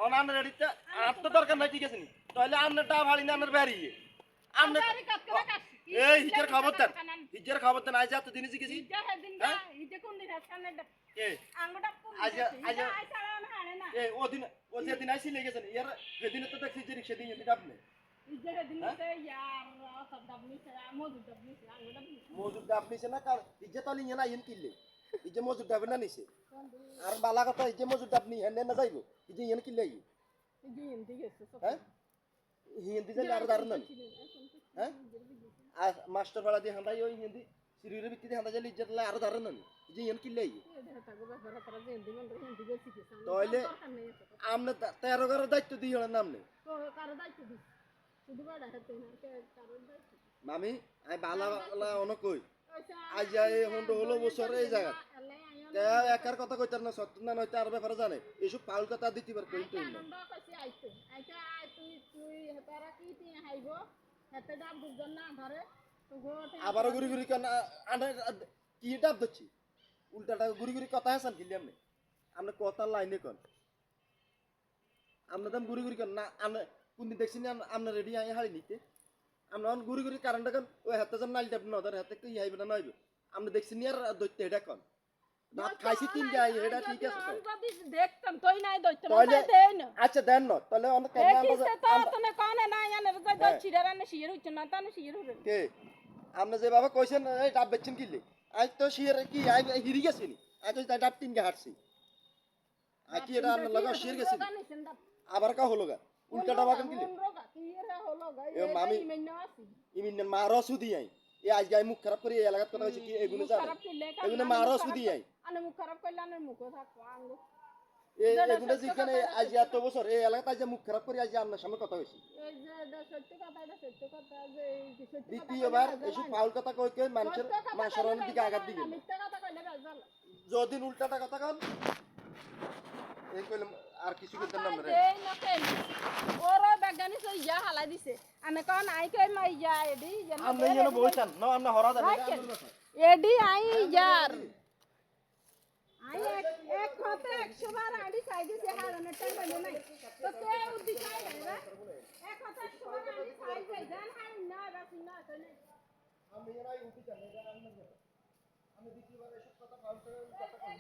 অনান রেডিতে আর তো দরকার নাই ঠিক আছে নি তাহলে আমনেটা ভালি না আমনের বাড়ি আমনে এই হিজের খবরদার হিজের খবরদার আজ এত দিন গেছি হিজে হেদিন না হিজে কোন দিন হাসকানে কে আঙ্গুটা কোন আজ আজ আইছাড়া না হারে না এ ও যে দিন আইছি লেগেছেন ইয়ার সেদিন তো দেখছি যে রিকশা দিয়ে দিতে আপনি হিজে হেদিন তে ইয়ার সব দাবনি ছাড়া মজুদ দাবনি আঙ্গুটা মজুদ দাব নিছে না কার হিজে তো নিয়ে না ইন কিনলে হিজে মজুদ দাব না নিছে আর বালা কথা হিজে মজুদ দাব নি হেনে না যাইবো হিজে ইন কিনলে হিজে হিন্দি গেছে সব হ্যাঁ হিন্দি যে আর দারুন হ্যাঁ আর মাস্টার ভাড়া দিয়ে হাঁদাই ওই হিন্দি সিরিউরের ভিত্তিতে হাঁদা যাইলে ইজ্জত লাই আর দারুন না হিজে ইন কিনলে তাহলে আমনে 13 ঘরের দায়িত্ব দিই হলেন নামনে কারো দায়িত্ব দিই শুধু বাড়া হাতে না কারো দায়িত্ব মামি আই বালা বালা অন কই আজ যাই হন্ড হলো বছর এই জায়গা তে একার কথা কইতার না সত্য না নয়তো আর ব্যাপারে জানে এসব পাউল কথা দিতে পার কই তুই না আবার গুরি গুরি কেন কি ডাব দিচ্ছি উল্টাটা গুরি গুরি কথা হাসান কিলি আপনি আপনি কথা লাইনে কোন আপনি দাম গুরি গুরি কেন না আপনি কোন দিন দেখছি না আপনি রেডি আই হাড়ি নিতে আমরা গুরি গুরি কারণটা কোন ওই হাতে যেন নাল ডাব না ওদের হাতে কি আইবে না নইবে আপনি দেখছি নি আর দইতে এটা কোন না খাইছি তিন যাই এটা ঠিক আছে তো দেখতাম তুই নাই দইতাম তাই দেই না আচ্ছা দেন না তাহলে আমরা কেন আমরা তো তনে কোনে না জানে যাই দই ছিড়া না শিয়ের হইছ না তানে শিয়ের হইবে কে আপনি যে বাবা কইছেন এই ডাব বেচছেন কিলে আজ তো শিয়ের কি আই হিরি গেছি নি আজ তো ডাব তিন গে হাঁটছি আই কি এটা আমরা লাগা শিয়ের গেছি আবার কা হলো গা উল্টাটা বাকেন কিলে এ মামি ইমিন মারো সুদি আই এ আজ গায় মুখ খারাপ করি এই এলাকাত কথা হইছে কি এগুলো জানে এগুলো মারো সুদি আই আনে মুখ খারাপ কইলা আনে মুখ থাকো আঙ্গো এগুলো যেখানে আজ এত বছর এই এলাকায় যে মুখ খারাপ করি আজ আপনার সামনে কথা হইছে এই যে সত্য কথা যে দ্বিতীয়বার এসব ফাউল কথা কই কই মানুষের মাশরণের দিকে আঘাত দিবে মিথ্যা কথা কইলে বেজাল যদি উল্টাটা কথা কন এই কইলাম আর কিছু করতেন না রে এই না কেন ওরে বেগানি সই ইয়া হালাই দিছে আমি কোন আই কই মাই ইয়া এডি আপনি যেন বইছেন না আপনি হরা দেন এডি আই ইয়ার আই এক হতে 100 বার আইডি চাই দিছে হারানোর টাইম হলো নাই তো কে উদ্দি চাই রে এক হতে 100 বার আইডি চাই যাই জান হাই না বাস না তো নাই আমি এরাই উঠি জানি আমি দ্বিতীয়বার এসব কথা ফাউল করে কথা কই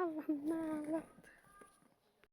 Allah